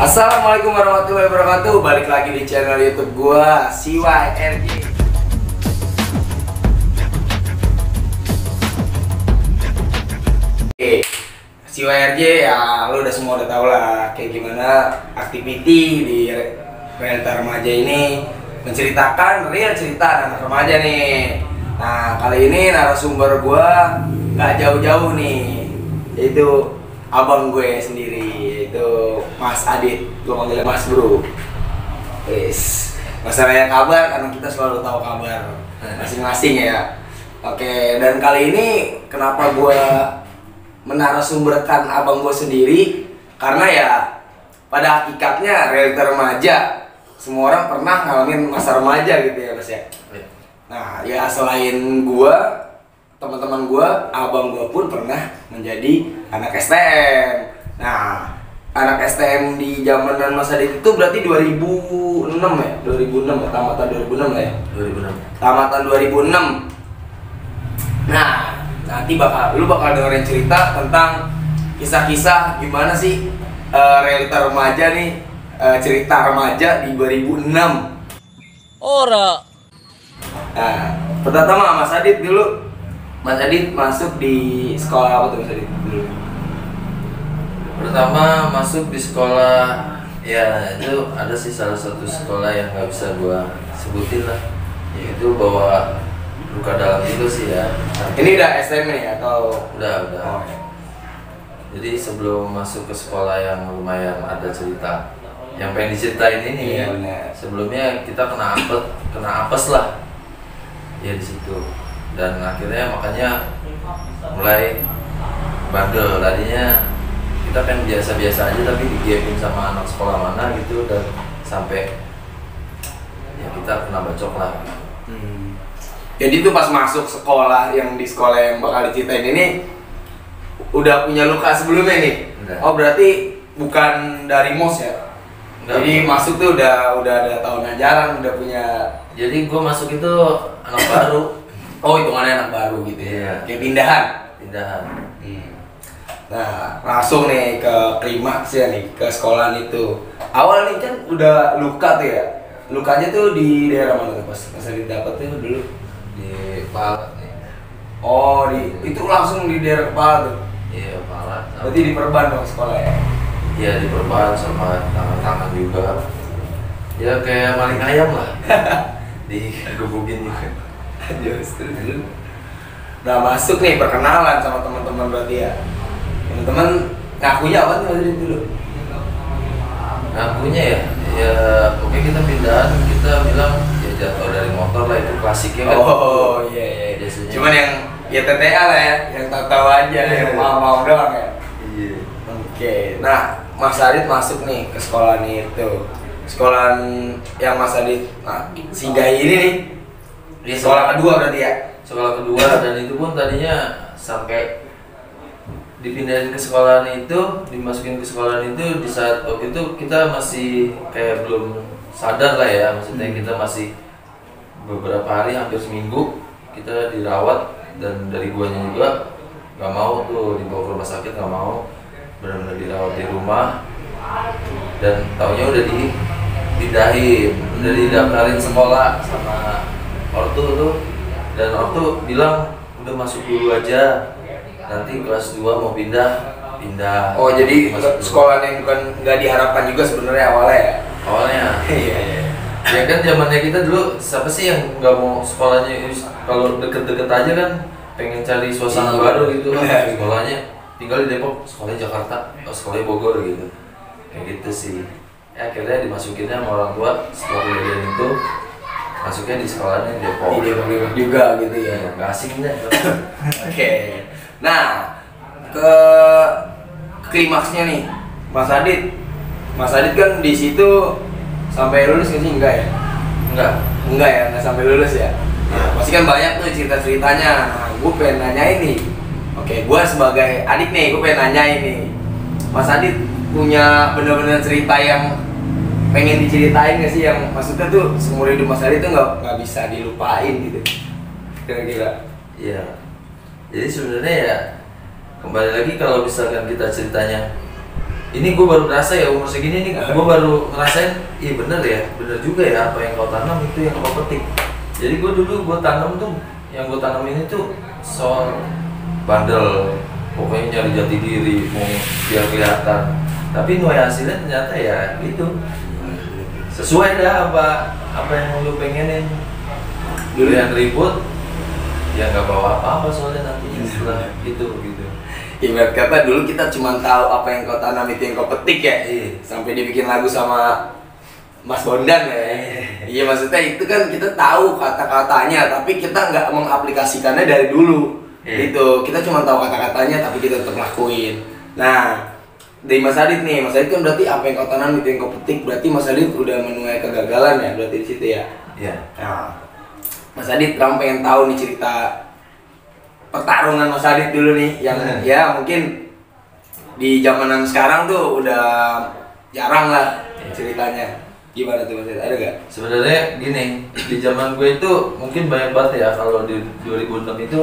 Assalamualaikum warahmatullahi wabarakatuh. Balik lagi di channel YouTube gua, CYRJ. Oke, CYRJ ya lu udah semua udah tau lah kayak gimana activity di realita remaja ini, menceritakan real cerita anak remaja nih. Nah, kali ini narasumber gua nggak jauh-jauh nih, yaitu abang gue sendiri, yaitu Mas Adit. Gue panggilnya Mas Bro. Wis, masalahnya kabar karena kita selalu tahu kabar masing-masing ya. Oke, dan kali ini kenapa gue menarasumberkan abang gue sendiri? Karena ya pada hakikatnya realita remaja, semua orang pernah ngalamin masa remaja gitu ya Mas ya. Nah ya selain gue, teman-teman gue, abang gue pun pernah menjadi anak STM. Nah, anak STM di zaman Mas Adit itu berarti 2006 ya? 2006 ya? Tamatan 2006 lah ya? 2006. Tamatan 2006. Nah, nanti lu bakal dengerin cerita tentang kisah-kisah gimana sih realita remaja nih, cerita remaja di 2006. Ora. Nah, pertama Mas Adit dulu. Mas Adit masuk di sekolah apa tuh Mas Adit dulu? Pertama masuk di sekolah, ya itu ada sih salah satu sekolah yang nggak bisa gua sebutin lah, yaitu bawa luka dalam itu sih ya. Ini udah SM nih atau? Udah. Oh, ya. Jadi sebelum masuk ke sekolah yang lumayan ada cerita yang pengen diceritain ini, iya, bener. Sebelumnya kita kena apes lah, ya di situ. Dan akhirnya makanya mulai bandel. Tadinya kita kan biasa-biasa aja tapi digepin sama anak sekolah mana gitu, dan sampai ya kita kena bacok lah. Jadi tuh pas masuk sekolah, yang di sekolah yang bakal diceritain ini udah punya luka sebelumnya nih? Udah. Oh berarti bukan dari MOS ya? Udah. Jadi masuk tuh udah ada tahun ajaran, udah punya. Jadi gue masuk itu anak baru. Oh hitungannya anak baru gitu ya? Iya. Kayak pindahan? Pindahan. Nah langsung nih ke klimaks ya nih, ke sekolahan itu. Awal nih kan udah luka tuh ya? Lukanya tuh di daerah mana tuh pas didapet tuh dulu? Di kepala nih. Oh itu langsung di daerah kepala tuh? Iya, kepala. Berarti diperban dong sekolah ya? Iya, diperban sama tangan-tangan juga. Ya kayak maling ayam lah. Digebukin juga. Justru dulu. Nah masuk nih perkenalan sama teman-teman berarti ya. Teman-teman ngakunya apa tuh dari dulu? Ngakunya ya oke kita pindahan, kita bilang ya jatuh dari motor lah, itu klasiknya kan. Oh iya. Biasanya. Cuman yang ya TTA lah ya, yang tahu aja, yang mau doang ya. Iya. Oke. Nah Mas Adit masuk nih ke sekolahan itu. Sekolahan yang Mas Adit singgahi ini nih. Di sekolah kedua berarti ya? Sekolah kedua, dan itu pun tadinya sampai dipindahin ke sekolahan itu, dimasukin ke sekolahan itu di saat waktu itu kita masih kayak belum sadar lah ya, maksudnya kita masih beberapa hari, hampir seminggu kita dirawat, dan dari guanya juga nggak mau tuh dibawa ke rumah sakit, nggak mau, benar-benar dirawat di rumah, dan taunya udah dipindahin, udah didaftarin sekolah sama ortu tuh, dan ortu bilang udah masuk dulu aja, nanti kelas 2 mau pindah. Oh jadi sekolah yang bukan nggak diharapkan juga sebenarnya awalnya ya? Awalnya Iya. ya kan zamannya kita dulu, siapa sih yang nggak mau sekolahnya kalau deket-deket aja kan, pengen cari suasana baru gitu kan. Sekolahnya tinggal di Depok, sekolahnya Jakarta, sekolahnya Bogor gitu, kayak gitu sih. Ya akhirnya dimasukinnya sama orang tua setelah kejadian itu, masuknya di sekolahnya di Depok. Di Depok juga gitu ya? Nggak asing deh. Oke. Nah ke klimaksnya nih Mas Adit kan di situ sampai lulus nggak sih? Enggak ya? Enggak ya, nggak sampai lulus ya? Nah, pasti kan banyak tuh cerita-ceritanya. Nah, gue pengen nanya ini. Oke, gue sebagai adik nih, gue pengen nanya ini. Mas Adit punya bener-bener cerita yang pengen diceritain nggak sih, yang maksudnya tuh seumur hidup Mas Adit tuh nggak bisa dilupain gitu? Kira-kira? Iya. Jadi sebenarnya ya kembali lagi, kalau misalkan kita ceritanya ini gue baru berasa ya umur segini nih, gue baru ngerasain, iya bener ya, bener juga ya apa yang kau tanam itu yang kau petik. Jadi gue dulu gue tanam tuh, yang gue tanam ini tuh soal bandel, pokoknya nyari jati diri, mau biar kelihatan. Tapi nuai hasilnya ternyata ya gitu, sesuai dah apa yang lu pengenin. Dulu yang ribut, ya nggak bawa apa-apa soalnya nantinya setelah itu gitu. Ibarat kata dulu kita cuma tahu apa yang kau tanam itu yang kau petik ya. Sampai dibikin lagu sama Mas Bondan ya. Iya maksudnya itu kan kita tahu kata-katanya tapi kita nggak mengaplikasikannya dari dulu. Gitu. Kita cuma tahu kata-katanya tapi kita tetap lakuin. Nah, dari Mas Adit nih, Mas Adit kan berarti apa yang kau tanam itu yang kau petik, berarti Mas Adit udah menuai kegagalan ya berarti di situ ya. Iya. Nah, Mas Adit, kamu pengen tahu nih cerita pertarungan Mas Adit dulu nih yang ya mungkin di zamanan sekarang tuh udah jarang lah ceritanya. Gimana tuh Mas Adit? Ada gak? Sebenarnya gini, di zaman gue itu mungkin banyak banget ya kalau di 2006 itu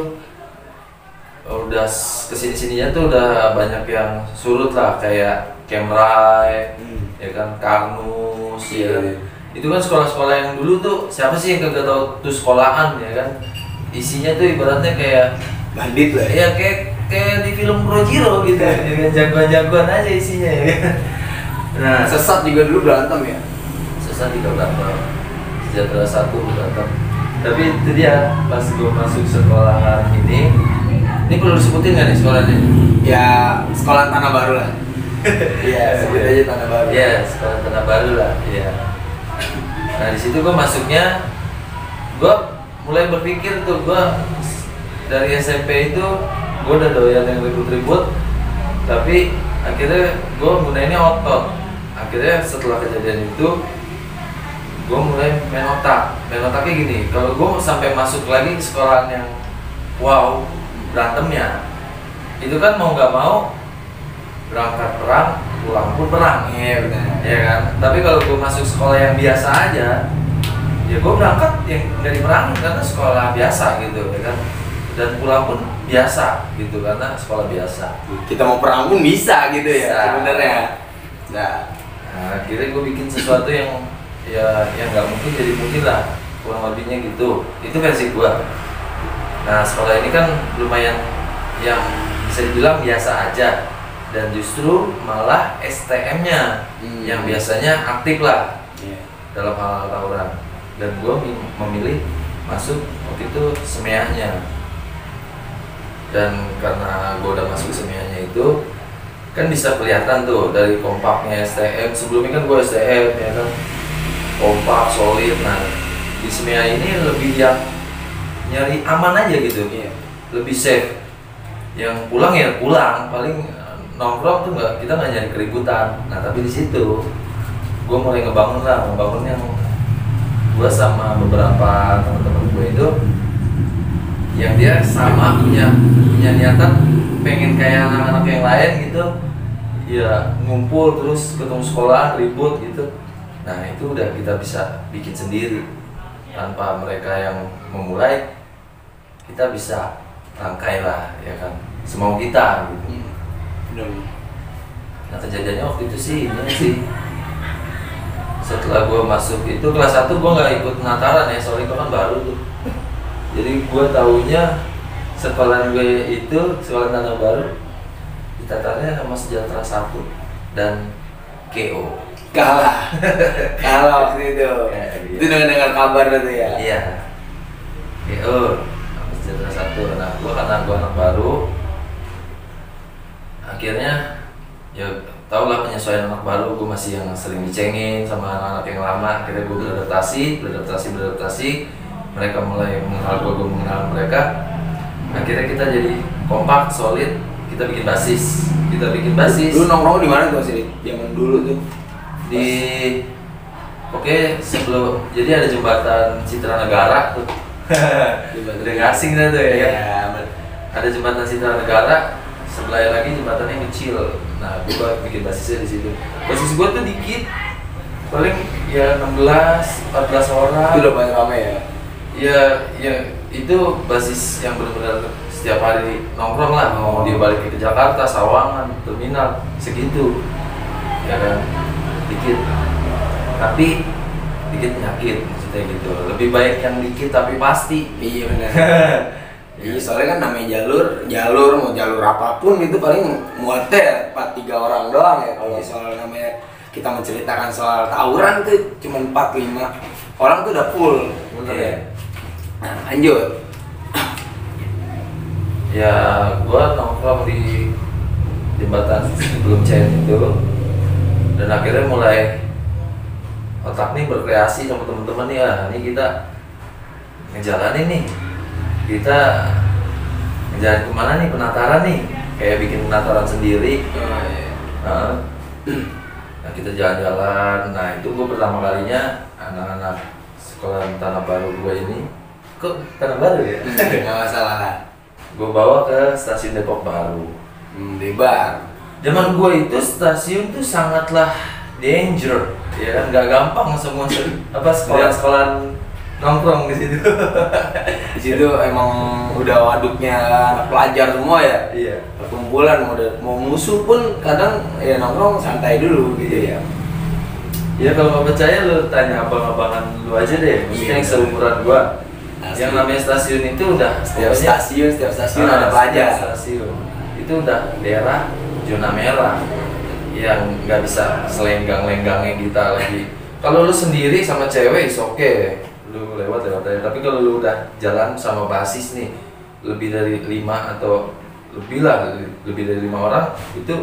udah kesini-sininya tuh udah banyak yang surut lah kayak Kemrai, ya kan, Karnus, ya. Itu kan sekolah-sekolah yang dulu tuh siapa sih yang kagak tahu tuh sekolahan ya kan? Isinya tuh ibaratnya kayak Bandit lah ya kayak di film Projiro gitu ya kan, jagoan-jagoan aja isinya ya kan. Nah, Sesat juga dulu berantem ya. Sesat juga berantem, Sejahtera 1 berantem. Tapi itu dia pas gue masuk sekolahan ini perlu disebutin nggak nih sekolahnya? Ya sekolah Tanah Baru lah. Iya sebut aja Tanah Baru. Iya sekolah Tanah Baru lah. Iya. Nah di situ gue masuknya, gue mulai berpikir tuh gue dari SMP itu gue udah doyan yang ribut-ribut, tapi akhirnya gue gunainnya otot. Akhirnya setelah kejadian itu gue mulai main otaknya gini, kalau gue sampai masuk lagi ke sekolahan yang wow berantemnya itu kan mau nggak mau berangkat perang pulang pun perang. Iya benar. Ya kan, tapi kalau gue masuk sekolah yang biasa aja ya gue berangkat yang nggak diperangin karena sekolah biasa gitu ya kan, dan pulang pun biasa gitu karena sekolah biasa. Kita mau perang pun bisa gitu ya Bisa. sebenarnya. Nah, Akhirnya gue bikin sesuatu yang ya yang nggak mungkin jadi mungkin lah, kurang lebihnya gitu. Itu versi gue. Nah sekolah ini kan lumayan yang bisa dibilang biasa aja, dan justru malah STM-nya yang biasanya aktif lah dalam hal tawuran. Dan gue memilih masuk waktu itu SEMEA-nya. Dan karena gue udah masuk SEMEA-nya itu kan bisa kelihatan tuh dari kompaknya STM. Sebelumnya kan gue STM ya kan, kompak, solid. Nah di SEMEA ini lebih yang nyari aman aja gitu, lebih safe. Yang pulang ya pulang, paling nongkrong tuh kita nggak nyari keributan. Nah tapi di situ gue mulai ngebangun yang gue sama beberapa teman-teman gue itu yang dia sama punya niatan pengen kayak anak-anak yang lain gitu ya, ngumpul terus ketemu sekolah ribut gitu. Nah itu udah kita bisa bikin sendiri tanpa mereka yang memulai, kita bisa rangkai lah ya kan, semau kita gitu. Nah kejadiannya waktu itu sih ini sih setelah gue masuk itu kelas 1 gue nggak ikut Nataran ya, soalnya gue kan baru tuh. Jadi gue taunya sekolah gue itu sekolah Tanah Baru ditatarnya sama Sejahtera 1 dan KO. kalah waktu itu. Itu dengar kabar itu ya. Iya. KO sama Sejahtera 1. Nah gue karena gue anak baru, akhirnya ya tau lah penyesuaian anak baru, gue masih yang sering dicengin sama anak-anak yang lama. Akhirnya gue beradaptasi, mereka mulai mengenal gue mengenal mereka. Akhirnya kita jadi kompak, solid, kita bikin basis. Dulu nongkrong di mana tuh sih? Zaman dulu tuh. Sebelum, jadi ada jembatan Citra Negara tuh. Udah gak asing dah tuh ya kan? Ada jembatan Citra Negara, sebelahnya lagi jembatan yang kecil. Nah, gue bikin basisnya di situ. Basis gue tuh dikit, paling ya 16-14 orang. Itu udah paling ramai ya. Ya itu basis yang benar-benar setiap hari nongkrong lah. Mau dia balik ke Jakarta, Sawangan, terminal, segitu. ya kan, dikit tapi dikit nyakit maksudnya gitu. Lebih baik yang dikit tapi pasti. Iya benar. Iya soalnya kan namanya jalur mau jalur apapun itu paling muatnya 4-3 orang doang ya. Kalau soal namanya kita menceritakan soal tawuran tuh cuma 4-5 orang tuh udah full, bener ya. Nah lanjut. Ya gua nongkrong di jembatan sebelum Cain itu, dan akhirnya mulai otak nih berkreasi sama temen-temen nih, ini kita ngejalanin nih, kita ngejalan kemana nih, penataran nih, kayak bikin penataran sendiri. Nah kita jalan-jalan. Nah itu gue pertama kalinya anak-anak sekolah Tanah Baru gue ini, kok Tanah Baru ya? Nggak masalah lah. Gue bawa ke stasiun Depok Baru. Lebar. Zaman gue itu stasiun tuh sangatlah danger, ya kan, nggak gampang semua sekolah-sekolah nongkrong di situ. Di situ emang udah waduknya anak pelajar semua ya. Iya. Perkumpulan mau musuh pun kadang ya nongkrong santai dulu gitu ya. Ya kalau nggak percaya lu tanya abang-abangan lu aja deh, maksudnya yang seumuran gua. Yang namanya stasiun itu udah Setiap stasiun ada pelajar. Stasiun itu udah daerah zona merah yang nggak bisa selenggang-lenggangnya kita lagi. Kalau lu sendiri sama cewek is oke, lu lewat aja. Tapi kalau lu udah jalan sama basis nih, lebih dari 5 atau lebih dari 5 orang, itu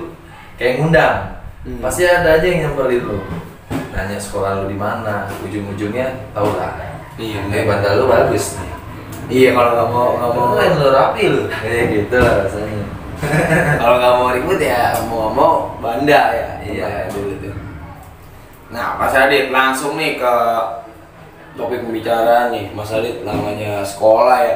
kayak ngundang. Pasti ada aja yang nyamperin lu, nanya sekolah lu di mana, ujung-ujungnya tau lah. Iya. Bandar lu bagus nih. Iya kalau nggak mau Kan lu rapi lu, kayak gitu lah rasanya. kalau nggak mau ribut ya mau banda ya. Iya. Dulu tuh. Nah Mas Adit langsung nih ke topik pembicaraan nih. Mas Adit namanya sekolah ya,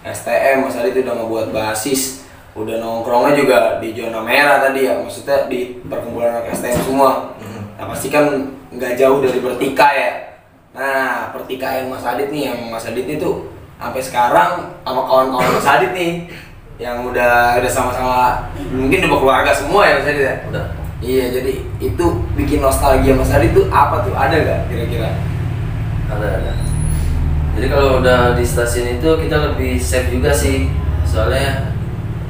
STM. Mas Adit udah ngebuat basis, udah nongkrongnya juga di zona merah tadi ya, maksudnya di perkumpulan anak STM semua. Nah pasti kan nggak jauh dari Pertika ya. Nah pertikaian Mas Adit nih, yang Mas Adit itu sampai sekarang sama kawan-kawan Mas Adit nih yang udah sama-sama mungkin udah keluarga semua ya Mas Adit ya. Udah. Iya, jadi itu bikin nostalgia Mas Adit tuh apa tuh? Ada nggak kira-kira? Ada. Jadi kalau udah di stasiun itu kita lebih safe juga sih, soalnya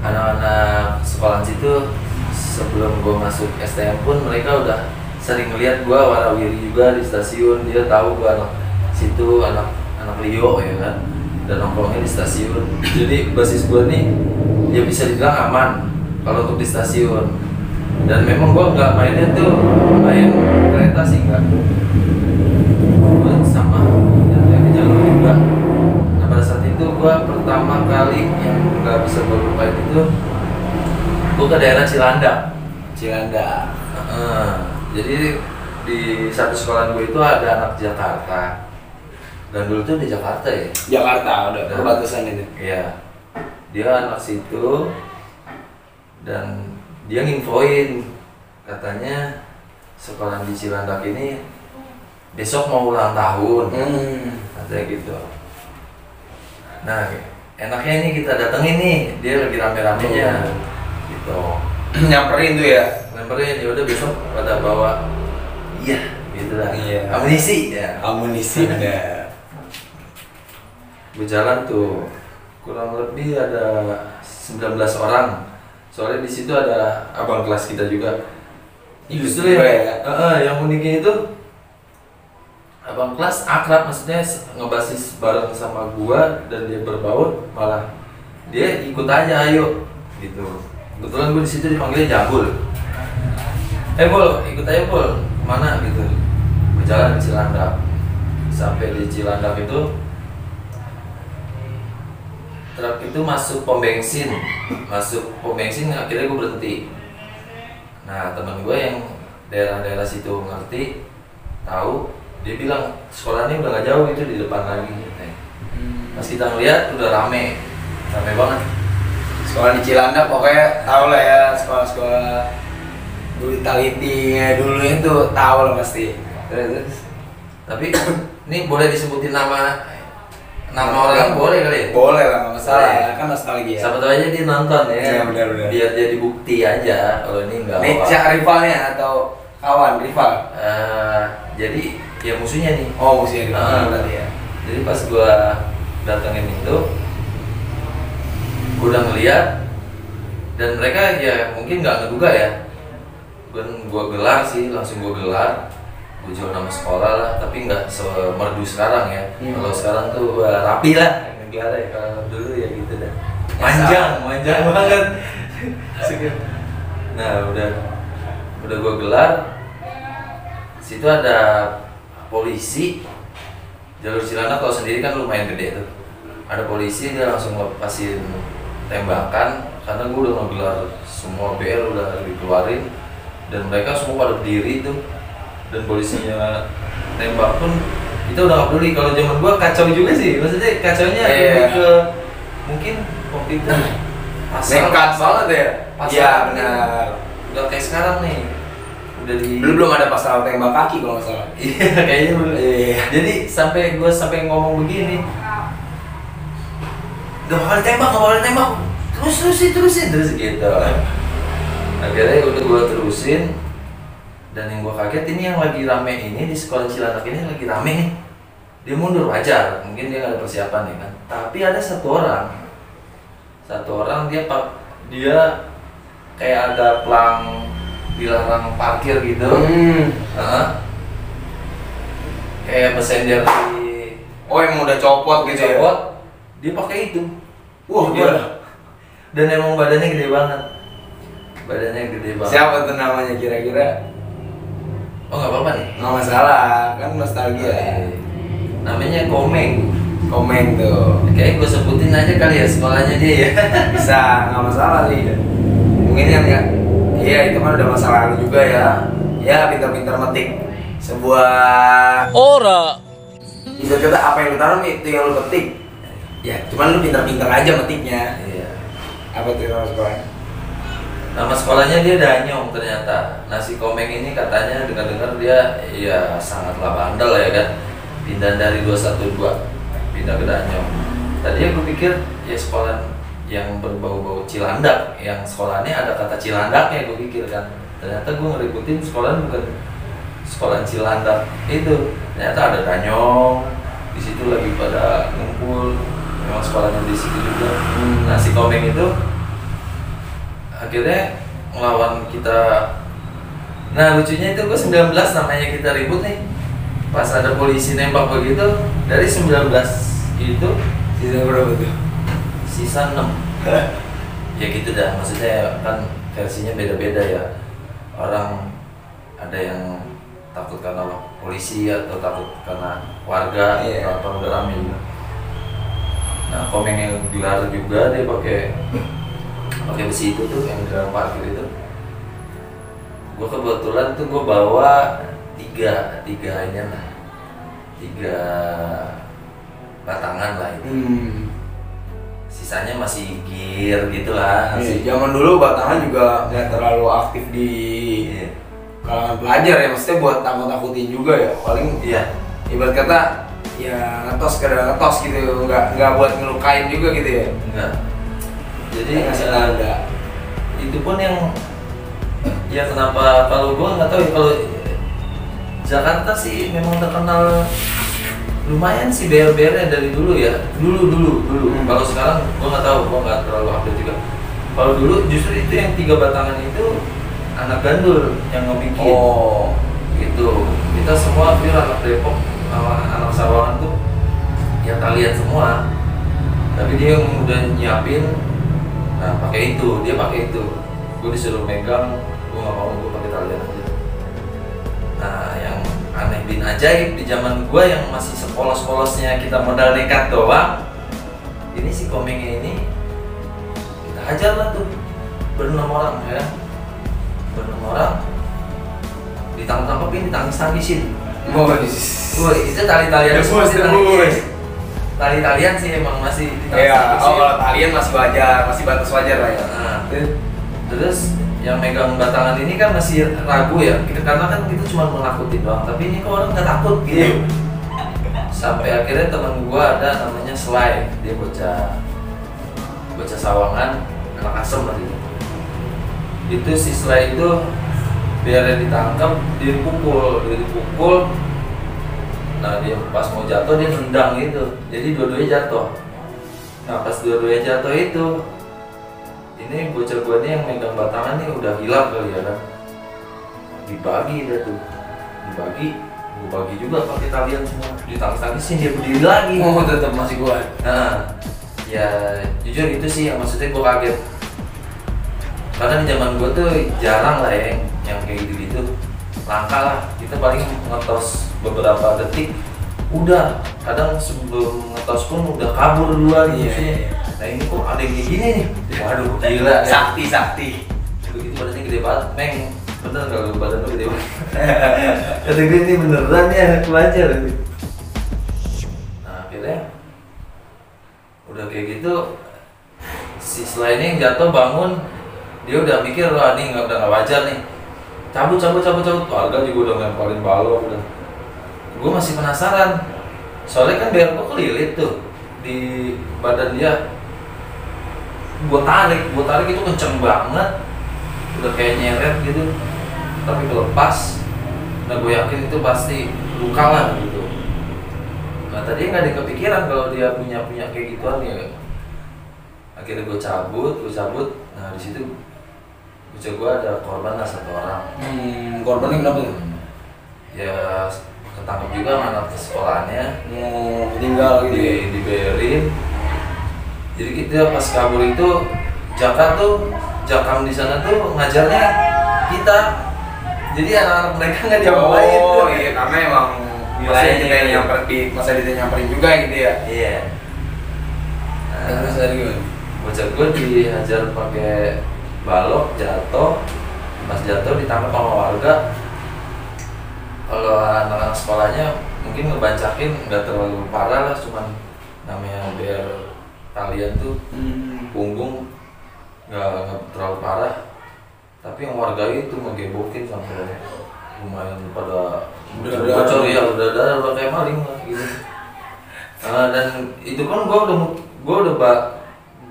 anak-anak sekolah situ sebelum gue masuk STM pun mereka udah sering melihat gue warawiri juga di stasiun. Dia tahu gue anak situ, anak Leo ya kan, dan nongkrongnya di stasiun. Jadi basis gue nih ya bisa dibilang aman kalau untuk di stasiun. Dan memang gue nggak mainnya tuh main kereta sih, nggak. Gue sama dan di jalur juga. Nah pada saat itu gue pertama kali yang nggak bisa gue lupain itu gue ke daerah Cilandak. Jadi di satu sekolah gue itu ada anak Jakarta. Dan dulu tuh di Jakarta ya. Jakarta udah perbatasan itu. Iya. Dia anak situ dan dia nginfoin katanya sekolah di Cilandak ini besok mau ulang tahun. Katanya gitu. Nah, enaknya ini kita datengin nih, dia lagi rame-ramenya. Gitu. Nyamperin tuh ya. Nyamperin, ya udah besok pada bawa gitu lah. Iya. Amunisi ya. Amunisi ada. Berjalan tuh kurang lebih ada 19 orang. Soalnya di situ ada abang kelas kita juga. Justru yang uniknya itu abang kelas akrab, maksudnya ngebasis bareng sama gua dan dia berbaur, malah dia ikut aja ayo gitu. Kebetulan gua di situ dipanggilnya Jabul. Bol, ikut aja Bol, kemana gitu. Berjalan di Cilandak. Sampai di Cilandak itu truk itu masuk pom bensin akhirnya gue berhenti. Nah teman gue yang daerah-daerah situ ngerti, tahu, dia bilang sekolahnya udah gak jauh itu di depan lagi. Pas kita ngeliat udah rame banget. Sekolah di Cilandak pokoknya tau lah ya, sekolah-sekolah brutality-nya dulu itu tahu lah pasti. Tapi ini boleh disebutin nama orang boleh kali ya? Boleh lah, nggak masalah ya, kan nostalgia. Siapa tahu aja dia nonton ya. Iya benar. Biar jadi bukti aja kalau ini enggak. Ini siapa rivalnya atau Kawan, rival. Jadi ya musuhnya nih. Oh, musuhnya rival berarti ya. Jadi pas gua datengin itu, gua udah ngeliat dan mereka ya mungkin nggak ngeduga ya. Gua gelar sih, langsung gua gelar. Gua jual nama sekolah lah, tapi nggak semerdu sekarang ya. Kalau sekarang tuh rapi lah gelarnya. Kalau dulu ya gitu dah. Panjang banget. Nah udah gua gelar. Situ ada polisi. Jalur Cilandak kalau sendiri kan lumayan gede tuh. Ada polisi, dia langsung lepasin tembakan karena gue udah ngegelar semua BR udah dikeluarin dan mereka semua pada berdiri tuh, dan polisinya tembak pun kita udah gak peduli. Kalau zaman gua kacau juga sih, maksudnya kacaunya lebih ke mungkin waktu itu nekat banget ya. Iya benar. Udah kayak sekarang nih, udah belum ada pasal tembak kaki kalau nggak salah. Iya kayaknya belum. Iya. Jadi gua sampai ngomong begini, gak bakal tembak, terusin gitu. Akhirnya udah gua terusin, dan yang gua kaget ini yang lagi rame ini di sekolah Cilandak ini lagi rame nih. Dia mundur wajar, mungkin dia gak ada persiapan ya kan. Tapi ada satu orang dia kayak ada pelang dilarang parkir gitu. Kayak messenger di Emang udah copot gitu ya. Dia pakai itu. Wah, gila. Dan emang badannya gede banget. Siapa tuh namanya kira-kira? Oh nggak apa-apa nih. Nggak masalah, kan nostalgia. Namanya Komeng tuh. Kayaknya gue sebutin aja kali ya sekolahnya dia ya. Bisa, nggak masalah sih. Mungkin yang ya, iya itu kan udah masa lalu juga ya. Ya pintar-pintar metik sebuah. Ora. Bisa kata apa yang lu tanam itu yang lu petik. Ya, cuman lu pintar-pintar aja metiknya. Iya. Apa tuh nama sekolahnya? Nama sekolahnya dia Danyong ternyata. Nah si Komeng ini katanya dengar-dengar dia ya sangatlah bandel ya kan. Pindah dari 212 pindah ke Danyong. Tadi aku pikir ya sekolah yang berbau-bau Cilandak, yang sekolahnya ada kata Cilandaknya gue pikir kan. Ternyata gue ngeributin sekolah bukan sekolah Cilandak itu. Ternyata ada Danyong. Di situ lagi pada ngumpul. Memang sekolahnya di situ juga. Nah si Komeng itu akhirnya ngelawan kita. Nah lucunya itu gue 19 namanya kita ribut nih. Pas ada polisi nembak begitu, dari 19 itu Sisa berapa tuh? Sisa 6. Ya gitu dah, maksudnya kan versinya beda-beda ya. Orang ada yang takut karena polisi atau takut karena warga atau udah rame juga. Nah Komeng yang gelar juga dia pakai besi itu tuh yang gelar parkir itu. Gue kebetulan tuh gue bawa tiga batangan lah itu. Sisanya masih gear gitulah. Zaman dulu batangan juga nggak terlalu aktif di kalangan pelajar ya, maksudnya buat takut-takutin juga ya, paling ibarat kata ya ngetos gitu, nggak buat ngelukain juga gitu ya. Enggak. Jadi ada. Itu pun yang ya kenapa kalau gue nggak tahu ya, kalau Jakarta sih memang terkenal lumayan sih BR-BR dari dulu ya, dulu. Kalau sekarang gue nggak tahu, gue nggak terlalu update juga. Kalau dulu justru itu yang 3 batangan itu anak gandul yang ngebikin. Gitu. Kita semua pure anak Depok, anak Sawangan tuh ya kalian semua. Tapi dia yang udah nyiapin, nah pakai itu, dia pakai itu. Gue disuruh megang, gue nggak mau, gue pakai talian aja. Nah yang aneh bin ajaib di zaman gue yang masih sepolos-polosnya kita modal nekat doang, ini si Komengnya ini kita hajar lah tuh ber-6 orang ya, ber-6 orang ditangkap-tangkapin, ditangkis-tangkisin. Wah itu tali-talian semua sih, tali-talian sih emang masih ditangkis-tangkisin. Kalau talian masih wajar, masih batas wajar lah ya. Nah, terus yang megang batangan ini kan masih ragu ya, karena kan kita cuma menakutin doang, tapi ini kok orang nggak takut gitu. Sampai akhirnya teman gua ada namanya Slay, dia bocah Sawangan, anak Asem lagi. Itu si Slay itu biarnya ditangkap, dia dipukul. Nah dia pas mau jatuh dia nendang gitu, jadi dua-duanya jatuh. Nah pas dua-duanya jatuh itu, ini bocah gua nih yang megang batangan nih udah hilang kali ya kan. Dibagi dia tuh, gua bagi juga pakai talian semua. Ditangis-tangisin dia berdiri lagi. Oh tetap masih kuat. Nah, ya jujur itu sih yang maksudnya gua kaget. Karena di zaman gua tuh jarang lah ya yang kayak gitu-gitu. Langka lah, kita paling ngetos beberapa detik udah, kadang sebelum ngetos pun udah kabur duluan gitu sih. Nah ini kok ada yang kayak gini nih, waduh gila ya. Sakti Begitu badannya gede banget, Meng. Bener kalau badan lu gede banget. Kata gue ini beneran ya anak pelajar. Nah akhirnya udah kayak gitu, si selainnya yang jatuh bangun, dia udah mikir wah ini udah nggak wajar nih. Cabut. Warga juga udah ngelemparin balok udah. Gue masih penasaran. Soalnya kan biar gue kelilit tuh di badan dia. Gue tarik itu kenceng banget. Udah kayak nyeret gitu. Tapi kelepas. Nah gue yakin itu pasti luka lah gitu. Nah tadi nggak ada kepikiran kalau dia punya kayak gituan ya. Akhirnya gue cabut. Nah di situ bocah gue ada korban lah 1 orang. Korbannya kenapa tuh? Ya ketangkep juga sama anak sekolahannya. Mau meninggal gitu. Dibayarin. Jadi kita pas kabur itu Jakam di sana tuh ngajarnya kita. Jadi anak-anak mereka nggak diapa-apain. Oh iya karena emang Wilayahnya kita yang nyamperin juga gitu ya. Iya. Terus dari gimana? Bocah gue dihajar pakai balok, jatuh. Pas jatuh ditangkap sama warga. Kalau anak-anak sekolahnya mungkin ngebancakin nggak terlalu parah lah, cuman namanya biar kalian tuh punggung nggak terlalu parah. Tapi yang warga itu ngegebokin sampai lumayan pada bocor ya, udah kayak maling lah gitu. Dan itu kan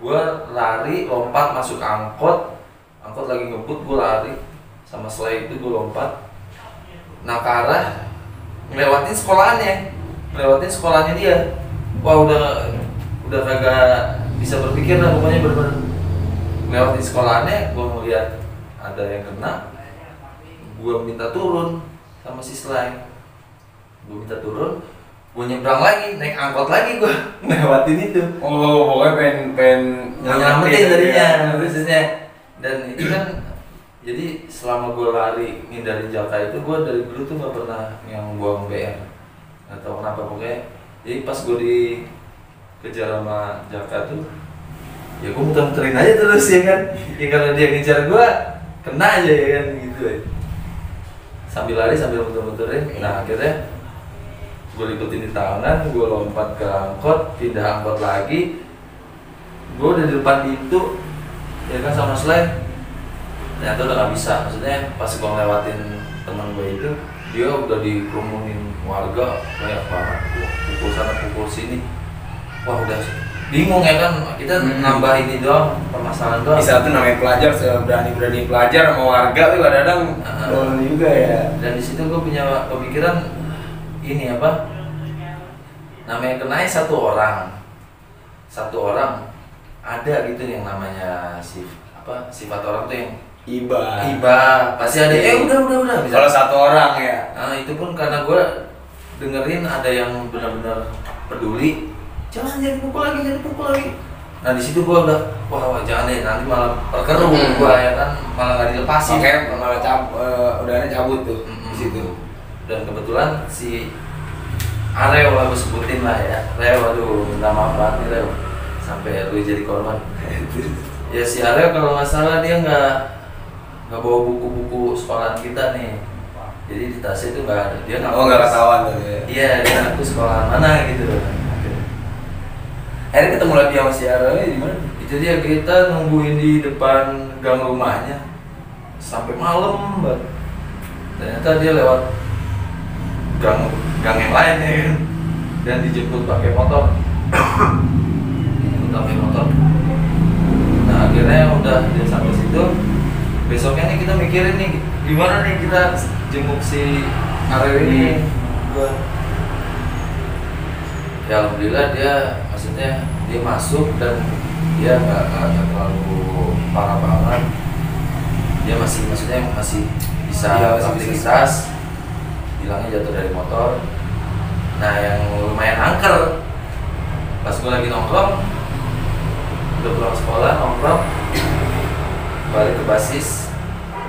gue lari lompat masuk angkot lagi ngebut, gue lari sama selai itu gue lompat. Nah ke arah ngelewatin sekolahnya dia. Wah udah kagak bisa berpikir lah, pokoknya bener-bener ngelewatin sekolahnya. Gue ngeliat ada yang kena, gue minta turun sama si selai. Gue minta turun, gue nyebrang lagi, naik angkot lagi gue ngelewatin itu. Oh pokoknya pengen nyelamatin tadinya khususnya. Dan itu kan jadi selama gue lari ngindarin Jaka itu, gue dari dulu tuh gak pernah yang buang BR. Gak tau kenapa, pokoknya jadi pas gue dikejar sama Jaka tuh ya gue muter-muterin aja terus ya kan. Ya karena dia ngejar gue, kena aja ya kan gitu ya. Sambil lari sambil muter-muterin. Nah akhirnya gue liputin di tangan, gue lompat ke angkot, pindah angkot lagi. Gue udah di depan itu ya kan sama Slay, ternyata udah gak bisa. Maksudnya pas gue ngelewatin teman gue itu, dia udah dikerumunin warga banyak banget, pukul sana pukul sini. Wah udah bingung ya kan, kita nambah ini doang, permasalahan doang. Di saat itu namanya pelajar, berani pelajar sama warga tuh kadang-kadang juga ya. Dan di situ gue punya pemikiran ini apa, namanya kenanya satu orang ada gitu yang namanya sifat orang tuh yang iba pasti ada. Udah Kalau satu orang ya. Nah itu pun karena gue dengerin ada yang benar-benar peduli, jangan pukul lagi. Nah di situ gue udah wah jangan deh, nanti malah perkeruh gue ya kan, malah nggak dilepasin. Makanya malah udahnya cabut tuh di situ. Dan kebetulan si Areo lah gue sebutin lah ya, Reo, aduh minta maaf banget nih Reo sampai lu jadi korban. Ya si Areo kalau nggak salah dia nggak bawa buku-buku sekolahan kita nih, jadi di tasnya itu nggak ada. Dia nggak ketahuan tuh ya. Iya dia ngaku sekolahan mana gitu. Akhirnya ketemu lagi sama si Areo di mana? Itu dia, kita nungguin di depan gang rumahnya sampai malam banget. Ternyata dia lewat gang yang lain ya kan, dan dijemput pakai motor. Nah akhirnya udah dia sampai situ. Besoknya nih kita mikirin nih gimana nih kita jenguk si Ariel ini. Ya alhamdulillah dia maksudnya dia masuk dan dia nggak terlalu parah banget. Dia maksudnya masih bisa beraktivitas. Bilangnya jatuh dari motor. Nah yang lumayan angker pas gue lagi nongkrong, udah pulang sekolah nongkrong, balik ke basis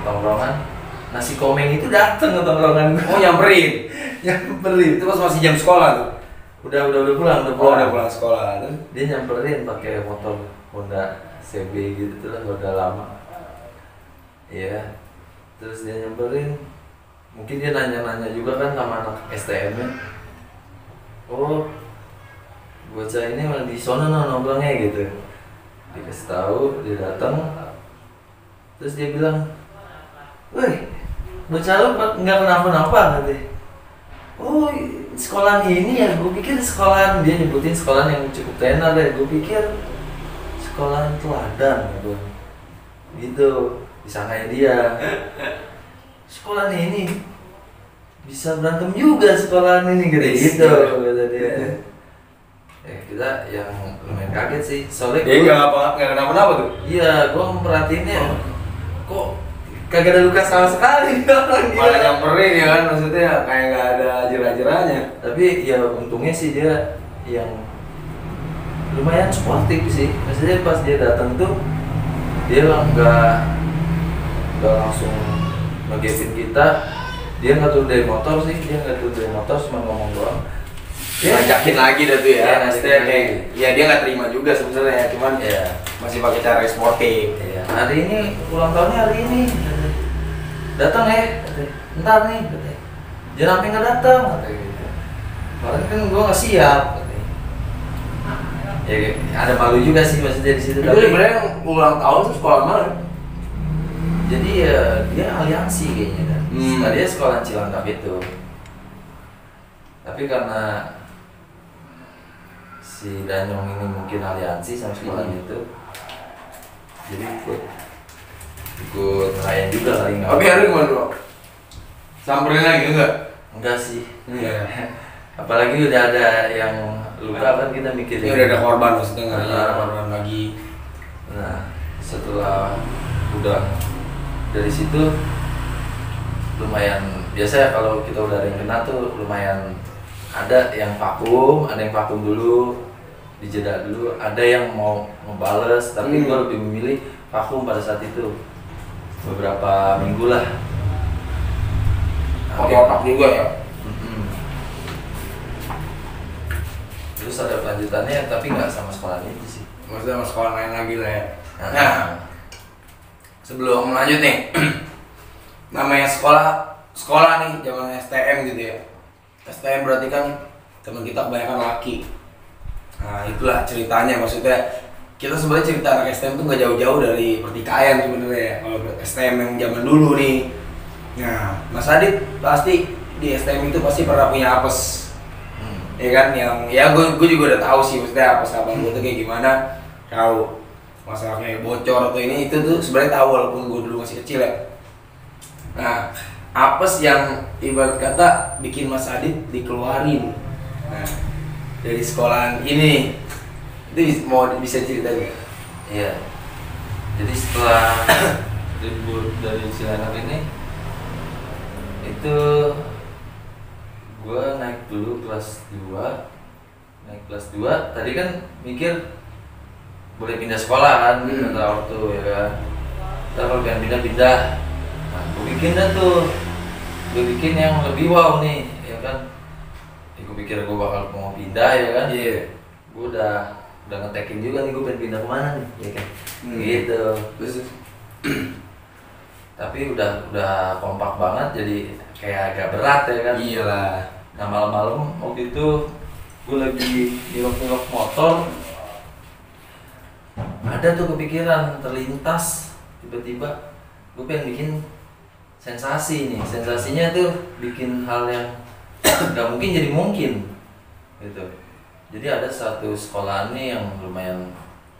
tongkrongan, nasi komeng itu dateng ke tongkrongan gue. Oh nyamperin. Nyamperin. Itu pas masih jam sekolah tuh. Udah pulang. Oh, udah pulang sekolah tuh. Dia nyamperin pakai motor Honda CB gitu tuh lah, Honda lama. Iya. Terus dia nyamperin, mungkin dia nanya-nanya juga kan sama anak STM-nya. Oh, bocah ini malah di sono nongkrongnya gitu. Dikasih tahu, dia datang. Terus dia bilang, "Woi, bocah lu nggak kenapa-napa," katanya. "Oh, sekolahan ini ya, gue pikir sekolahan," dia nyebutin sekolahan yang cukup tenar deh. Gue pikir sekolahan teladan gitu, disangkain dia. Sekolahan ini bisa berantem juga sekolahan ini gitu kata dia. Kita yang lumayan kaget sih, soalnya Dia nggak kenapa-napa tuh. iya, gue memperhatiinnya kok kagak ada luka sama sekali orang Malah nyamperin ya kan, maksudnya kayak nggak ada jerah-jerahnya. Tapi ya untungnya sih dia yang lumayan sportif sih. Maksudnya pas dia datang tuh dia nggak langsung ngegepin kita. Dia nggak turun dari motor sih, cuma ngomong doang. Dia ngajakin lagi dah tuh ya. Iya, Maksudnya ngajakin kayak lagi. ya dia nggak terima juga sebenarnya, cuman Iya. masih pakai cara sportif. Iya. Hari ini ulang tahunnya hari ini. Datang ya, katanya. Ntar nih, katanya. Jangan sampai nggak datang, katanya gitu. Kemarin kan gue nggak siap, katanya. Ya ada malu juga sih maksudnya di situ. Itu sebenarnya yang ulang tahun tuh sekolah mana? Jadi ya dia aliansi kayaknya kan. Nah, dia sekolah Cilangkap itu. Tapi karena si Danyong ini mungkin aliansi sama sekolah itu, jadi ikut ngerayain juga kali nggak? Tapi hari gimana bro? Samperin lagi enggak? Enggak sih. Iya. Apalagi udah ada yang luka kan kita mikirin. Ini udah ada korban maksudnya nggak ada korban lagi. Nah setelah udah dari situ lumayan biasa ya kalau kita udah ada yang kena tuh lumayan ada yang vakum dulu dijeda dulu, ada yang mau ngebales tapi gue lebih memilih vakum pada saat itu beberapa minggu lah. Otak juga ya. Terus ada kelanjutannya tapi nggak sama sekolah itu sih. Maksudnya sama sekolah lain lagi lah ya. Nah, Nah, sebelum lanjut nih, namanya sekolah nih zaman STM gitu ya. STM berarti kan teman kita kebanyakan laki. Nah itulah ceritanya, maksudnya kita sebenarnya cerita anak STM tuh nggak jauh-jauh dari pertikaian sebenarnya ya. Kalau STM yang zaman dulu nih. Nah, Mas Adit pasti di STM itu pasti pernah punya apes. Ya kan, yang ya gue juga udah tahu sih maksudnya apes abang gue tuh kayak gimana. Tahu masalahnya bocor atau ini itu tuh sebenarnya tahu walaupun gue dulu masih kecil ya. Nah, apes yang ibarat kata bikin Mas Adit dikeluarin. Nah, dari sekolahan ini itu mau bisa ceritain nggak? iya. Jadi setelah libur dari Cilangkap ini itu gue naik dulu kelas 2 tadi kan mikir boleh pindah sekolah kan kata ortu ya kan, ntar kalau pengen pindah nah gue bikin yang lebih wow nih ya kan ya, gue pikir gue bakal mau pindah ya kan. Iya. Gue udah ngetekin juga nih gue pengen pindah kemana nih ya kan gitu. Terus Tapi udah kompak banget jadi kayak agak berat ya kan. iyalah. Nah malam-malam waktu itu gue lagi nyelok motor, ada tuh kepikiran terlintas tiba-tiba gue pengen bikin sensasi nih. Sensasinya tuh bikin hal yang nggak mungkin jadi mungkin gitu. Jadi ada satu sekolahan nih yang lumayan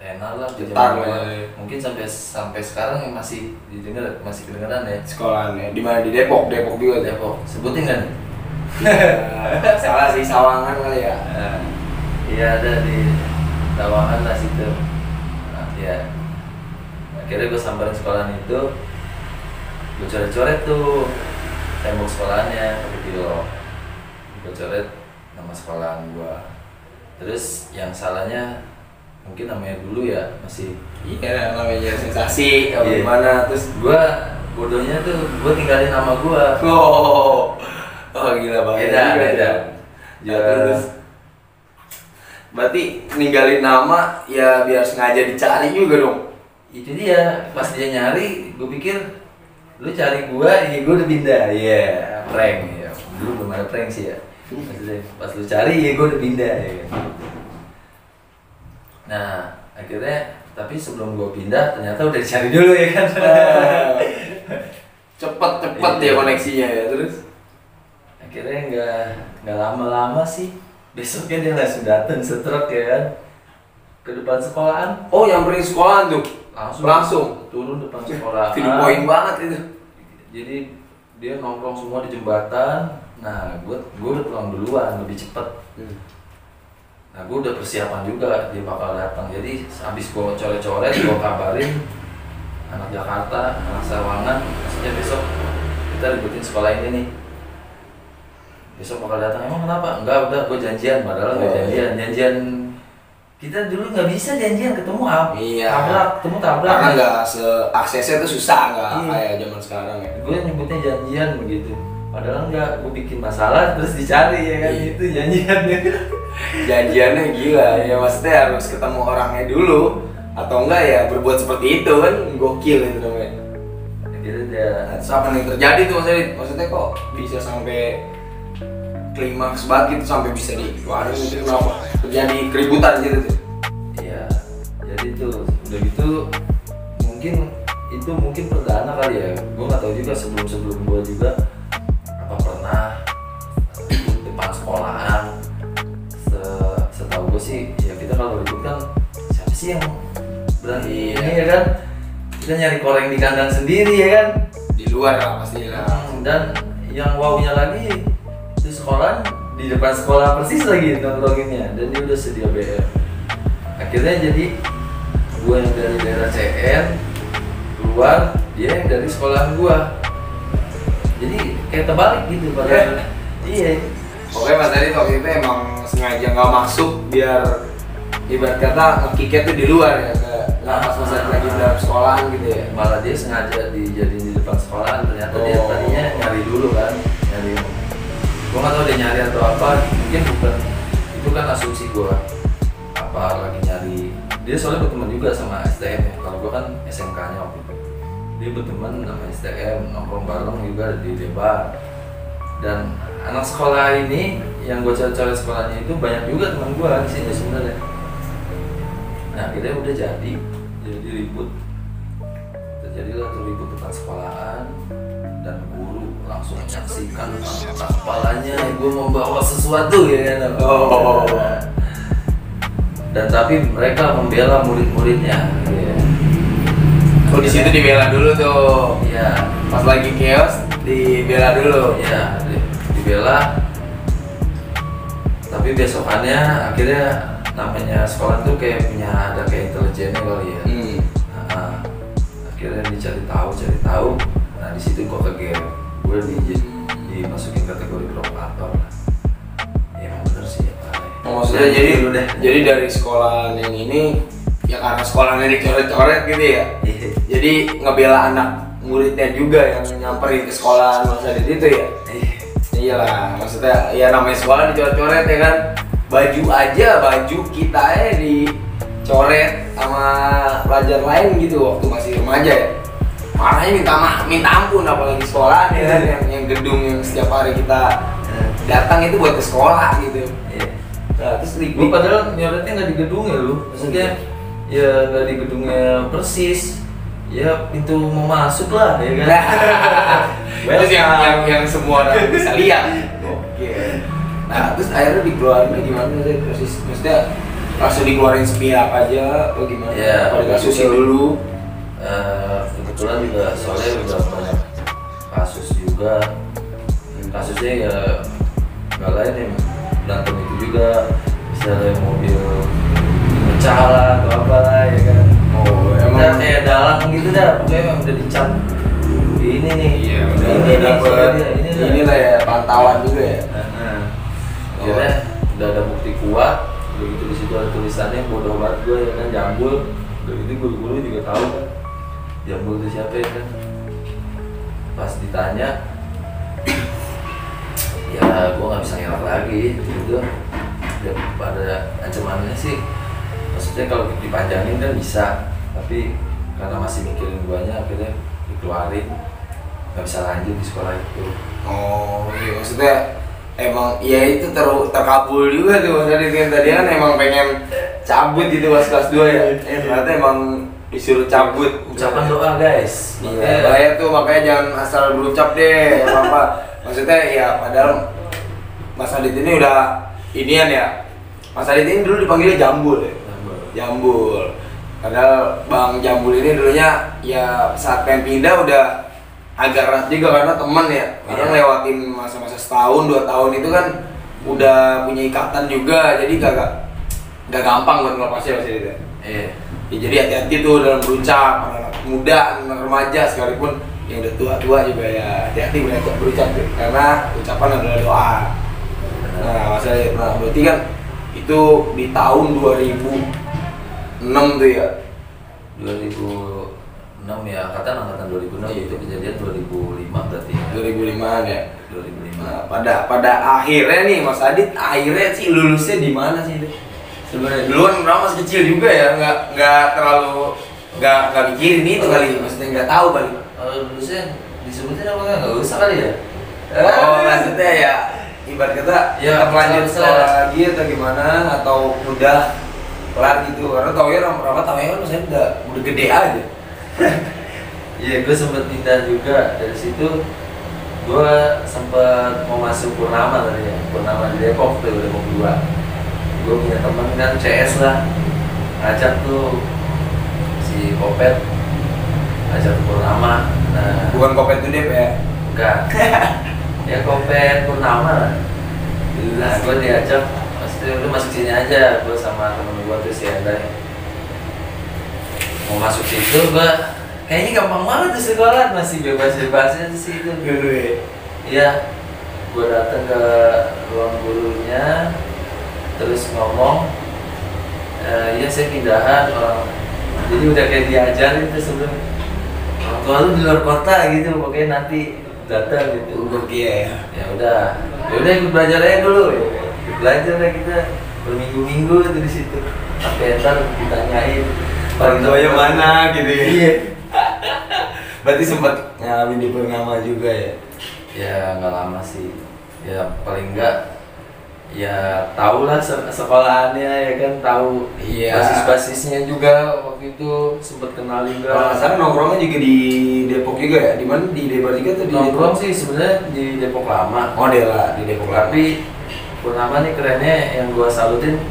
tenar lah di Getar zaman gua. lah, ya. Mungkin sampai sekarang yang masih didengar, masih kedengeran ya. Sekolahannya di mana? Di Depok juga. Depok, sebutin kan? Salah sih, Sawangan kali ya. Iya ada di Tawangan lah situ. Nah, ya. Akhirnya gue samperin sekolahan itu, gue coret-coret tuh tembok sekolahannya, video. Gue coret nama sekolahan gue. Terus yang salahnya mungkin namanya dulu ya masih Iya, namanya sensasi atau Iya. gimana. Terus gue bodohnya tuh gue tinggalin nama gue. Gila banget. Beda. Terus berarti ninggalin nama ya biar sengaja dicari juga dong. Itu dia, pas dia nyari gue pikir lu cari gua, ini gua udah pindah. Iya, prank ya. Dulu belum ada prank sih ya. Maksudnya pas lu cari ya gua udah pindah ya kan. Nah, akhirnya tapi sebelum gua pindah ternyata udah dicari dulu ya kan. Cepet dia koneksinya ya. Terus Akhirnya nggak lama-lama sih, besoknya dia langsung datang setruk ya kan ke depan sekolahan. oh, yang beri sekolahan tuh langsung turun depan sekolahan. to the point banget itu. Jadi dia nongkrong semua di jembatan. Nah, gue udah pulang duluan, lebih cepet. Nah, gue udah persiapan juga dia bakal datang. Jadi habis gue coret-coret, gue kabarin anak Jakarta, anak Sawangan, maksudnya besok kita ributin sekolah ini nih. Besok bakal datang. Emang kenapa? Enggak, udah gue janjian. Padahal nggak janjian. Kita dulu nggak bisa janjian ketemu ketemu tabrak. Karena nggak aksesnya tuh susah, nggak Iya. kayak zaman sekarang ya. Gue nyebutnya janjian begitu. Padahal enggak, gue bikin masalah terus dicari ya kan. Iya. Itu janjiannya. Janjiannya gila ya, maksudnya harus ketemu orangnya dulu atau enggak ya berbuat seperti itu kan, gokil itu namanya. Akhirnya dia Terus apa yang terjadi tuh maksudnya kok bisa sampai klimaks banget gitu, sampai bisa dikeluarin gitu, kenapa terjadi keributan gitu tuh? ya jadi tuh udah gitu mungkin perdana kali ya. Gue nggak tahu juga sebelum gue juga apa pernah depan sekolahan. Setahu gue sih ya kita kalau ribut kan siapa sih yang berani ini ya kan, kita nyari koreng di kandang sendiri ya kan. Di luar lah pasti lah. Dan yang wownya lagi itu sekolah di depan sekolah persis lagi nongkronginnya, dan dia udah sedia BM. Akhirnya jadi gue yang dari daerah CN keluar, dia yang dari sekolahan gue. Jadi kayak terbalik gitu padahal. Iya. Pokoknya Mas Adi waktu itu emang sengaja nggak masuk biar ibarat kata ngekiknya tuh di luar ya, nggak pas lagi dalam sekolahan gitu ya. Malah dia sengaja dijadiin di depan sekolahan, ternyata dia tadinya nyari dulu kan, nyari. Gue nggak tahu dia nyari atau apa, mungkin bukan. Itu kan asumsi gue. Apa lagi nyari? Dia soalnya berteman juga sama STM ya. Kalau gue kan SMK-nya waktu itu. Dia berteman sama STM, nongkrong bareng juga di Lebar. Dan anak sekolah ini yang gue coret-coret sekolahnya itu banyak juga teman gue di sini sebenarnya. Nah, akhirnya udah jadi ribut. Terjadilah tuh ribut depan sekolahan, dan guru langsung menyaksikan kepalanya gue membawa sesuatu ya kan. Dan tapi mereka membela murid-muridnya. Ya. Oh, di situ dibela dulu tuh. Iya. Pas lagi chaos dibela dulu. Iya, dibela. Tapi besokannya akhirnya namanya sekolah tuh kayak punya ada kayak intelijennya kali ya. Nah, akhirnya dicari tahu. Nah, di situ gua kegep. Gue dimasukin kategori provokator. Ya emang bener sih ya Pak. Maksudnya jadi dari sekolahan yang ini ya karena sekolahnya dicoret-coret gitu ya. Jadi ngebela anak muridnya juga yang nyamperin ke sekolahan Mas Adit itu ya. Iyalah, maksudnya ya namanya sekolah dicoret-coret ya kan. Baju kita dicoret sama pelajar lain gitu waktu masih remaja ya. Marahnya minta ampun, apalagi sekolah ya kan, yang gedung yang setiap hari kita datang itu buat ke sekolah gitu. Nah, terus Gue padahal nyoretnya nggak di gedungnya lu, maksudnya ya nggak di gedungnya persis, ya pintu mau masuk lah ya kan. Terus yang semua orang bisa lihat. Oke. Nah, terus akhirnya dikeluarinnya gimana sih? Maksudnya langsung dikeluarin sepihak aja atau gimana? Ya, Pada kasusin dulu. Kebetulan juga soalnya udah banyak kasus juga. Kasusnya ya nggak lain ya berantem itu juga, misalnya mobil pecah lah atau apa lah ya kan. Oh, Kita emang kayak dalang gitu dah, pokoknya emang udah dicap ini nih. iya, ini udah nih, dapet soalnya ini inilah ya pantauan juga ya. Akhirnya udah ada bukti kuat, udah gitu di situ ada tulisannya bodoh banget gue ya kan, Jambul. Udah gitu guru-guru juga tahu kan Jambul itu siapa ya kan. Pas ditanya ya gue nggak bisa ngelak lagi gitu. Dan pada ancamannya sih maksudnya kalau dipanjangin kan bisa, tapi karena masih mikirin guanya akhirnya dikeluarin, nggak bisa lanjut di sekolah itu. Oh iya, maksudnya emang ya itu terkabul juga tuh tadi kan emang pengen cabut gitu pas kelas 2 ya. Ternyata emang disuruh cabut. Ucapan doa guys. Iya, bahaya tuh, makanya jangan asal berucap deh apa. Maksudnya ya padahal Mas Adit ini udah inian ya. Mas Adit ini dulu dipanggilnya Jambul ya. Jambul. Padahal Bang Jambul ini dulunya ya saat pengen pindah udah agak erat juga karena teman ya. Karena lewatin masa-masa setahun 2 tahun itu kan udah punya ikatan juga, jadi gak gampang buat melepasnya Mas Adit ya. Ya, jadi hati-hati tuh dalam berucap, anak muda, anak remaja sekalipun yang udah tua-tua juga ya hati-hati berucap karena ucapan adalah doa. Nah, masalah nah, berarti kan itu di tahun 2006 tuh ya. 2006 ya, angkatan 2006 itu kejadian 2005 berarti ya. 2005-an ya. 2005. Nah, pada akhirnya nih Mas Adit akhirnya sih lulusnya di mana sih? Sebenarnya dulu kan masih kecil juga ya, nggak terlalu nggak mikirin itu kali, maksudnya nggak tahu kali. Lulusnya disebutin apa nggak usah kali ya? Oh, maksudnya ya ibarat kata ya, tetap lanjut misalnya sekolah lagi atau gimana, atau udah kelar gitu, karena tau ya Rama tau ya kan saya udah gede aja. Iya, gue sempet pindah juga dari situ. Gue sempet mau masuk Purnama tadi ya, Purnama di Depok tuh, Depok 2. Gue punya temen kan CS lah, ngajak tuh si Kopet, ngajak ke Purnama. Nah, Bukan Kopet tuh Dep ya? bukan. Ya Kopet Purnama lah. Nah, gue diajak, maksudnya lu masuk sini aja, gue sama temen gue tuh si Endai. Mau masuk situ, gue kayaknya gampang banget tuh sekolah, masih bebas-bebasnya di situ. Dulu ya. Iya, gue datang ke ruang gurunya, terus ngomong, iya saya pindahan orang, jadi udah kayak diajarin tuh sebelum orang tua lu di luar kota gitu, pokoknya nanti datang gitu. Iya ya. Ya udah ikut belajar aja dulu ya. Ikut belajar lah kita berminggu-minggu itu di situ. Sampai ntar ditanyain Orang tuanya mana gitu ya. Iya. Berarti sempat ngalamin di Purnama juga ya. Ya nggak lama sih. Ya paling enggak ya tahu lah sekolahannya ya kan, tahu Iya. basis-basisnya juga waktu itu sempet kenal juga. Sekarang nongkrongnya juga di Depok juga ya? Di mana? Di Debar juga tuh di Nongkrong Depok? sih sebenarnya di Depok Lama. Model lah di Depok Lama. Tapi Purnama nih kerennya yang gua salutin,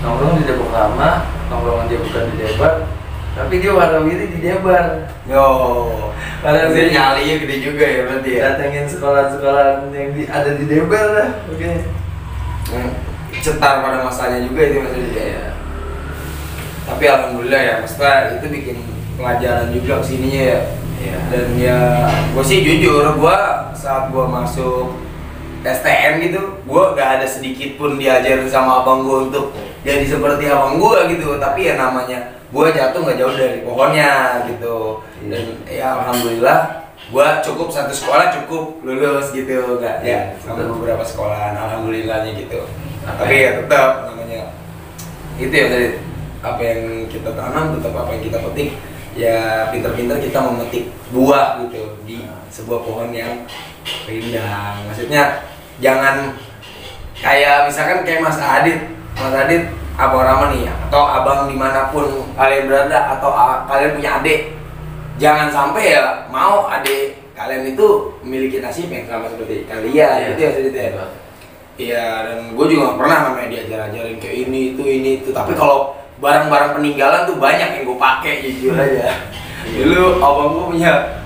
nongkrong di Depok Lama, nongkrongan dia bukan di Debar, tapi dia warawiri di Debar. Yo, Karena dia dia nyalinya gede juga ya berarti ya. datengin sekolah-sekolah yang ada di Debar lah. Oke. Cetar pada masanya juga itu maksudnya. Iya. Tapi alhamdulillah ya, maksudnya itu bikin pelajaran juga kesininya ya. Iya. Dan ya, gue sih jujur, gue saat gue masuk STM gitu, gue gak ada sedikit pun diajarin sama abang gue untuk jadi seperti abang gue gitu. Tapi ya namanya gue jatuh gak jauh dari pohonnya gitu. Dan ya alhamdulillah gue cukup satu sekolah cukup lulus gitu, nggak ya sama beberapa sekolahan alhamdulillahnya gitu. Tapi ya tetap namanya itu ya tadi, apa yang kita tanam tetap apa yang kita petik, ya pinter-pinter kita memetik buah gitu di sebuah pohon yang rindang. Maksudnya jangan kayak misalkan kayak Mas Adit abang Rama nih, atau abang dimanapun kalian berada, atau kalian punya adik, jangan sampai ya mau adik kalian itu memiliki nasib yang sama seperti kalian. Itu ya sedikit ya. Iya, dan gue juga gak pernah namanya diajar-ajarin kayak ini itu. Tapi kalau barang-barang peninggalan tuh banyak yang gue pakai jujur aja. Dulu abang gue punya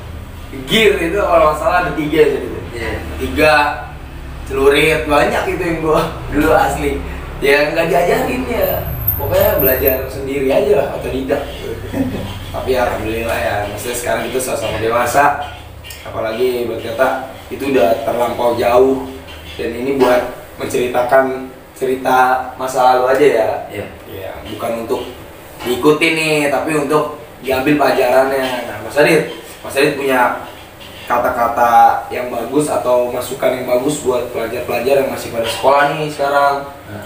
gear itu kalau nggak salah ada 3 aja gitu. 3 celurit banyak itu yang gue dulu asli. Ya nggak diajarin ya, pokoknya belajar sendiri aja lah atau tidak. Tapi alhamdulillah ya, maksudnya sekarang itu sama-sama dewasa. Apalagi berkata itu udah terlampau jauh dan ini buat menceritakan cerita masa lalu aja ya. Ya, bukan untuk diikuti nih, tapi untuk diambil pelajarannya. Nah, Mas Adit punya kata-kata yang bagus atau masukan yang bagus buat pelajar-pelajar yang masih pada sekolah nih sekarang.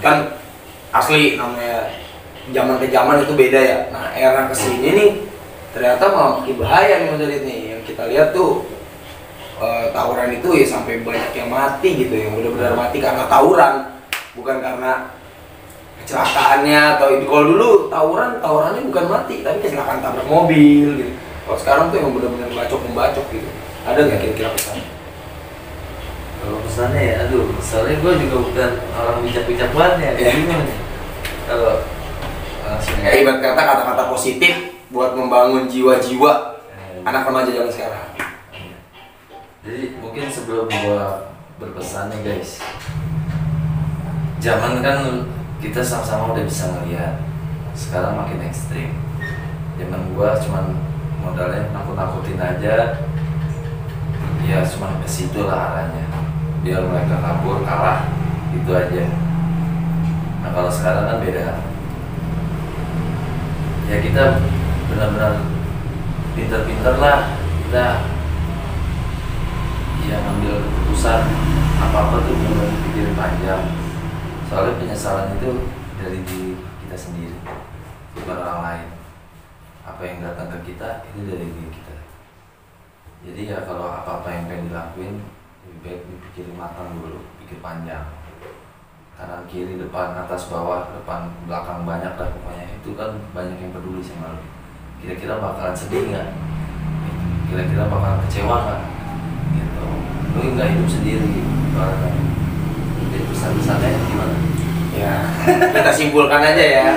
Kan asli namanya zaman ke zaman itu beda ya. Nah, era kesini nih ternyata malah makin bahaya nih Mas Adit nih. Yang kita lihat tuh tawuran itu ya sampai banyak yang mati gitu, yang benar-benar mati karena tawuran, bukan karena kecelakaannya atau itu. Kalau dulu tawurannya bukan mati tapi kecelakaan tabrak mobil gitu. Kalau sekarang tuh yang benar-benar membacok gitu. Ada nggak kira-kira pesan? Kalau pesannya ya, aduh, soalnya gue juga bukan orang bijak-bijak banget ya. Gimana nih? Kalau langsung ibarat kata-kata positif buat membangun jiwa-jiwa anak remaja zaman sekarang. Jadi mungkin sebelum gua berpesan nih guys, zaman kan kita sama-sama udah bisa ngeliat, sekarang makin ekstrim. Zaman gua cuman modalnya nakut-nakutin aja, ya cuman ke situ lah arahnya, biar mereka kabur kalah itu aja. Nah kalau sekarang kan beda, ya kita benar-benar pinter-pinter lah kita. Ya ngambil keputusan apa-apa tuh benar pikirin panjang. Soalnya penyesalan itu dari diri kita sendiri, bukan orang lain. Apa yang datang ke kita itu dari diri kita. Jadi ya kalau apa-apa yang pengen dilakuin, lebih baik dipikirin matang dulu, pikir panjang. Kanan kiri, depan, atas, bawah, depan, belakang, banyak lah pokoknya. Itu kan banyak yang peduli sama lu. Kira-kira bakalan sedih nggak? Kira-kira bakalan kecewa nggak? Gitu. Lu nggak hidup sendiri, kan? Jadi pesan-pesannya gimana? Ya, kita simpulkan aja ya.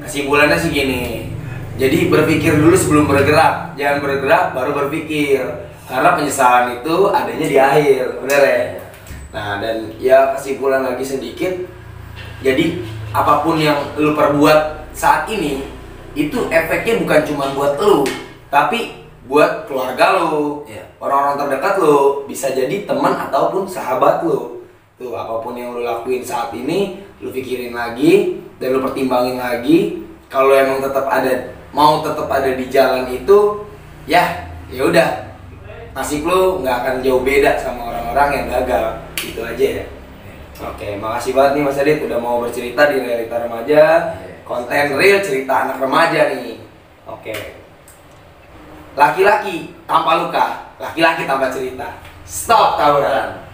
Kesimpulannya sih gini. Jadi berpikir dulu sebelum bergerak, jangan bergerak baru berpikir. Karena penyesalan itu adanya di akhir, bener ya? Nah, dan ya kesimpulan lagi sedikit. Jadi apapun yang lu perbuat saat ini itu efeknya bukan cuma buat lu, tapi buat keluarga lu, orang-orang terdekat lu, bisa jadi teman ataupun sahabat lu. Tuh, apapun yang lu lakuin saat ini, lu pikirin lagi dan lu pertimbangin lagi. Kalau emang tetap ada di jalan itu, ya udah, nasib lu nggak akan jauh beda sama orang-orang yang gagal. Gitu aja ya. Oke, makasih banget nih Mas Adit udah mau bercerita di Realita Remaja, konten real cerita anak remaja nih. Oke. Laki-laki tanpa luka, laki-laki tanpa cerita. Stop tawuran.